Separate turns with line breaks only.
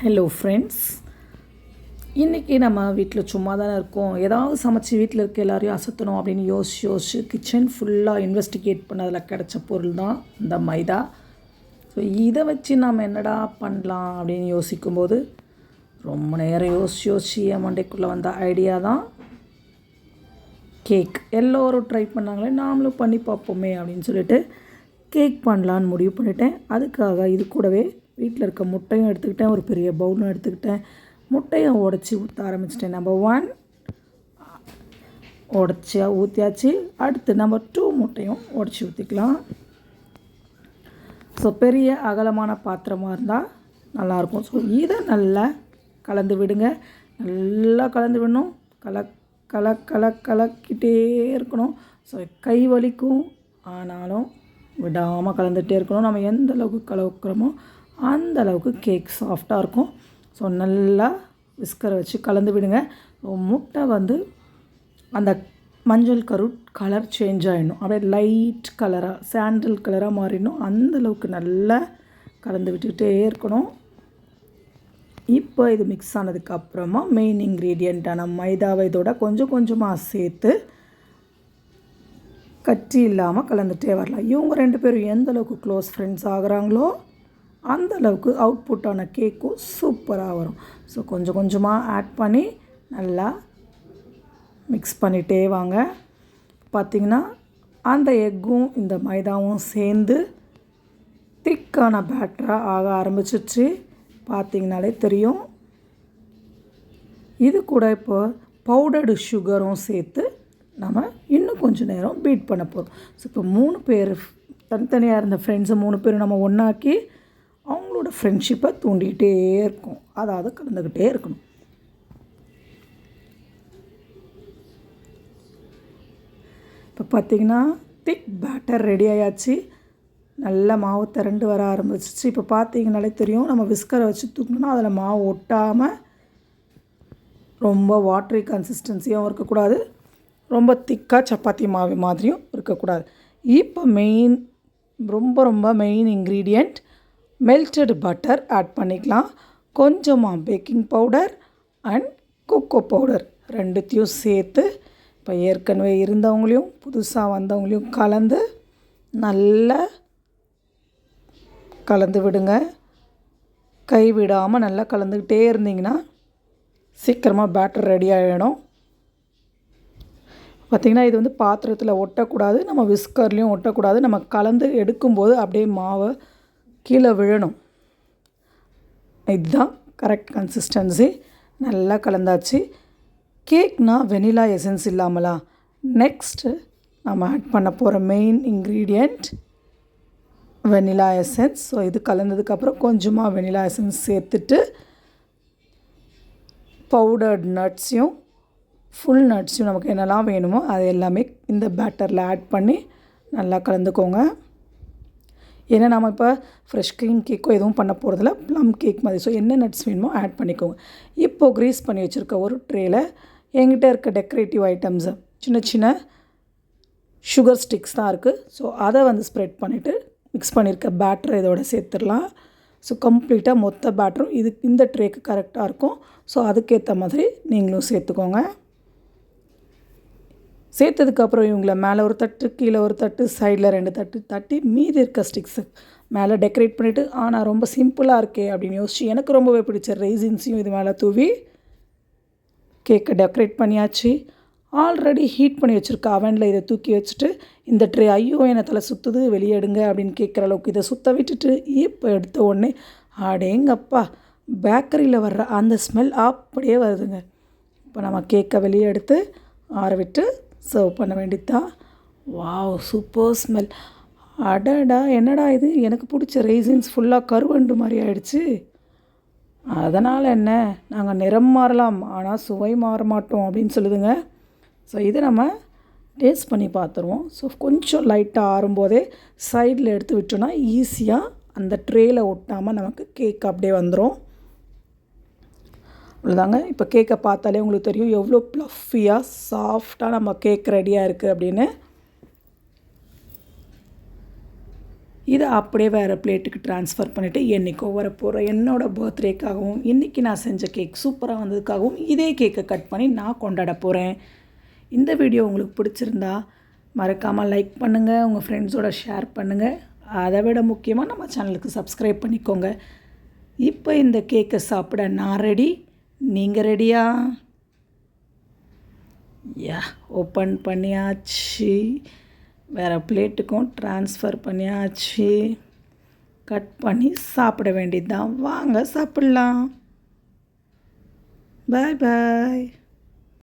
Hello friends, இன்றைக்கி நம்ம வீட்டில் சும்மா தானே இருக்கோம். ஏதாவது சமைச்சி வீட்டில் இருக்க எல்லாரையும் அசத்தணும் அப்படின்னு யோசிச்சு கிச்சன் ஃபுல்லாக இன்வெஸ்டிகேட் பண்ணதில் கிடச்ச பொருள் தான் இந்த மைதா. ஸோ இதை வச்சு நம்ம என்னடா பண்ணலாம் அப்படின்னு யோசிக்கும்போது ரொம்ப நேரம் யோசிச்சு என் மண்டைக்குள்ளே வந்த ஐடியா தான் கேக். எல்லோரும் ட்ரை பண்ணாங்களே, நாமளும் பண்ணி பார்ப்போமே அப்படின்னு சொல்லிட்டு கேக் பண்ணலான்னு முடிவு பண்ணிட்டேன். அதுக்காக இது கூடவே வீட்டில் இருக்க முட்டையும் எடுத்துக்கிட்டேன், ஒரு பெரிய பவுலும் எடுத்துக்கிட்டேன். முட்டையை உடச்சி ஊற்ற ஆரம்பிச்சிட்டேன். நம்பர் 1 உடச்சி ஊற்றியாச்சு. அடுத்து நம்பர் 2 முட்டையும் உடச்சி ஊற்றிக்கலாம். ஸோ பெரிய அகலமான பாத்திரமாக இருந்தால் நல்லாயிருக்கும். ஸோ இதை நல்லா கலந்து விடுங்க. நல்லா கலந்து விடணும். கலக்கிட்டே இருக்கணும். ஸோ கை வலிக்கும், ஆனாலும் விடாமல் கலந்துகிட்டே இருக்கணும். நம்ம எந்த அளவுக்கு கலக்கிறோமோ அந்த அளவுக்கு கேக் சாஃப்டாக இருக்கும். ஸோ நல்லா விஸ்கரை வச்சு கலந்து விடுங்க. முட்டை அந்த மஞ்சள் கலர் சேஞ்ச் ஆகிடணும். அப்படியே லைட் கலராக சாண்டில் கலராக மாறிடணும். அந்தளவுக்கு நல்லா கலந்து விட்டுக்கிட்டே இருக்கணும். இப்போ இது மிக்ஸ் ஆனதுக்கப்புறமா மெயின் இன்க்ரீடியண்ட்டான மைதாவை இதோட கொஞ்சம் கொஞ்சமாக சேர்த்து கட்டி இல்லாமல் கலந்துகிட்டே வரலாம். இவங்க 2 பேரும் எந்த அளவுக்கு க்ளோஸ் ஃப்ரெண்ட்ஸ் ஆகுறாங்களோ அந்த அளவுக்கு அவுட்புட்டான கேக்கும் சூப்பராக வரும். ஸோ கொஞ்சம் கொஞ்சமாக ஆட் பண்ணி நல்லா மிக்ஸ் பண்ணிகிட்டே வாங்க. பார்த்திங்கன்னா அந்த எக்கும் இந்த மைதாவும் சேர்ந்து திக்கான பேட்டராக ஆக ஆரம்பிச்சிச்சு. பார்த்திங்கனாலே தெரியும். இது கூட இப்போ பவுடர்டு சுகரும் சேர்த்து நம்ம இன்னும் கொஞ்சம் நேரம் பீட் பண்ண போகிறோம். ஸோ இப்போ 3 பேர் தனித்தனியாக இருந்த ஃப்ரெண்ட்ஸை 3 பேரும் நம்ம ஒன்றாக்கி அவங்களோட ஃப்ரெண்ட்ஷிப்பை தூண்டிகிட்டே இருக்கும். அதாவது கலந்துக்கிட்டே இருக்கணும். இப்போ பார்த்திங்கன்னா திக் பேட்டர் ரெடி ஆயாச்சு. நல்ல மாவு திரண்டு வர ஆரம்பிச்சிச்சு. இப்போ பார்த்திங்கனாலே தெரியும். நம்ம விஸ்கரை வச்சு தூக்கணும்னா அதில் மாவு ஒட்டாமல் ரொம்ப வாட்டரி கன்சிஸ்டன்சியாகவும் இருக்கக்கூடாது, ரொம்ப திக்காக சப்பாத்தி மாவு மாதிரியும் இருக்கக்கூடாது. இப்போ ரொம்ப main ingredient melted butter add பண்ணிக்கலாம். கொஞ்சமாக baking powder and cocoa powder ரெண்டுத்தையும் சேர்த்து இப்போ ஏற்கனவே இருந்தவங்களையும் புதுசாக வந்தவங்களையும் நல்லா கலந்து விடுங்க. கை விடாமல் நல்லா கலந்துக்கிட்டே இருந்திங்கன்னா சீக்கிரமாக பேட்டர் ரெடி ஆகிடும். பார்த்திங்கன்னா இது பாத்திரத்தில் ஒட்டக்கூடாது, நம்ம விஸ்கர்லேயும் ஒட்டக்கூடாது. நம்ம கலந்து எடுக்கும்போது அப்படியே மாவை கீழே விழணும். இதுதான் கரெக்ட் கன்சிஸ்டன்சி. நல்லா கலந்தாச்சு. கேக்னால் வெனிலா எசன்ஸ் இல்லாமலா? நெக்ஸ்ட்டு நம்ம ஆட் பண்ண போகிற main ingredient vanilla essence. So இது கலந்ததுக்கப்புறம் கொஞ்சமாக வெனிலா எசன்ஸ் சேர்த்துட்டு பவுடர்ட் நட்ஸையும் ஃபுல் நட்ஸையும் நமக்கு என்னெல்லாம் வேணுமோ அது எல்லாமே இந்த பேட்டரில் ஆட் பண்ணி நல்லா கலந்துக்கோங்க. ஏன்னா நம்ம இப்போ ஃப்ரெஷ் க்ரீம் கேக்கோ எதுவும் பண்ண போகிறதில்ல, ப்ளம் கேக் மாதிரி. ஸோ என்ன நட்ஸ் வேணுமோ ஆட் பண்ணிக்கோங்க. இப்போது க்ரீஸ் பண்ணி வச்சுருக்க ஒரு ட்ரேயில் என்கிட்ட இருக்க டெக்கரேட்டிவ் ஐட்டம்ஸு சின்ன சுகர் ஸ்டிக்ஸ் தான் இருக்குது. ஸோ அதை ஸ்ப்ரெட் பண்ணிவிட்டு மிக்ஸ் பண்ணியிருக்க பேட்டரை இதோட சேர்த்துடலாம். ஸோ கம்ப்ளீட்டாக மொத்த பேட்டரும் இந்த ட்ரேக்கு கரெக்டாக இருக்கும். ஸோ அதுக்கேற்ற மாதிரி நீங்களும் சேர்த்துக்கோங்க. சேர்த்ததுக்கப்புறம் இவங்கள மேலே ஒரு தட்டு, கீழே ஒரு தட்டு, சைடில் 2 தட்டு தட்டி மீதி இருக்க ஸ்டிக்ஸு மேலே டெக்கரேட் பண்ணிவிட்டு ஆனால் ரொம்ப சிம்பிளாக இருக்கே அப்படின்னு யோசிச்சு எனக்கு ரொம்பவே பிடிச்ச ரெய்சின்ஸையும் இது மேலே தூவி கேக்கை டெக்கரேட் பண்ணியாச்சு. ஆல்ரெடி ஹீட் பண்ணி வச்சுருக்க அவனில் இதை தூக்கி வச்சுட்டு இந்த ட்ரே ஐயோ என்னை தலை சுற்றுது வெளியே எடுங்க அப்படின்னு கேட்குற அளவுக்கு இதை சுற்ற விட்டுட்டு இப்போ எடுத்த உடனே அடேங்கப்பா பேக்கரியில் வர்ற அந்த ஸ்மெல் அப்படியே வருதுங்க. இப்போ நம்ம கேக்கை வெளியே எடுத்து ஆற விட்டு சர்வ் பண்ண வேண்டியதுதான். Wow, super smell. அடடா, என்னடா இது, எனக்கு பிடிச்ச ரெய்சின்ஸ் ஃபுல்லாக கருவண்டு மாதிரி ஆயிடுச்சு. அதனால் என்ன, நாங்கள் நிறம் மாறலாம் ஆனால் சுவை மாற மாட்டோம் அப்படின்னு சொல்லுதுங்க. ஸோ இதை நம்ம டேஸ்ட் பண்ணி பார்த்துருவோம். ஸோ கொஞ்சம் லைட்டாக ஆறும்போதே சைடில் எடுத்து விட்டோன்னா ஈஸியாக அந்த ட்ரேயில் ஒட்டாமல் நமக்கு கேக் அப்படியே வந்துடும். அவ்வளோதாங்க. இப்போ கேக்கை பார்த்தாலே உங்களுக்கு தெரியும் எவ்வளோ ப்ளஃபியாக சாஃப்டாக நம்ம கேக் ரெடியாக இருக்குது அப்படின்னு. இதை அப்படியே வேறு பிளேட்டுக்கு ட்ரான்ஸ்ஃபர் பண்ணிவிட்டு என்றைக்கோ வரப்போகிற என்னோடய பர்த்டேக்காகவும் இன்றைக்கி நான் செஞ்ச கேக் சூப்பராக வந்ததுக்காகவும் இதே கேக்கை கட் பண்ணி நான் கொண்டாட போகிறேன். இந்த வீடியோ உங்களுக்கு பிடிச்சிருந்தா மறக்காமல் லைக் பண்ணுங்கள், உங்கள் ஃப்ரெண்ட்ஸோட ஷேர் பண்ணுங்கள். அதை விட முக்கியமாக நம்ம சேனலுக்கு சப்ஸ்கிரைப் பண்ணிக்கோங்க. இப்போ இந்த கேக்கை சாப்பிட நான் ரெடி, நீங்கள் ரெடியா? ஓப்பன் பண்ணியாச்சு, வேறு பிளேட்டுக்கும் ட்ரான்ஸ்ஃபர் பண்ணியாச்சு. கட் பண்ணி சாப்பிட வேண்டியது தான். வாங்க சாப்பிட்லாம். பாய் பாய்.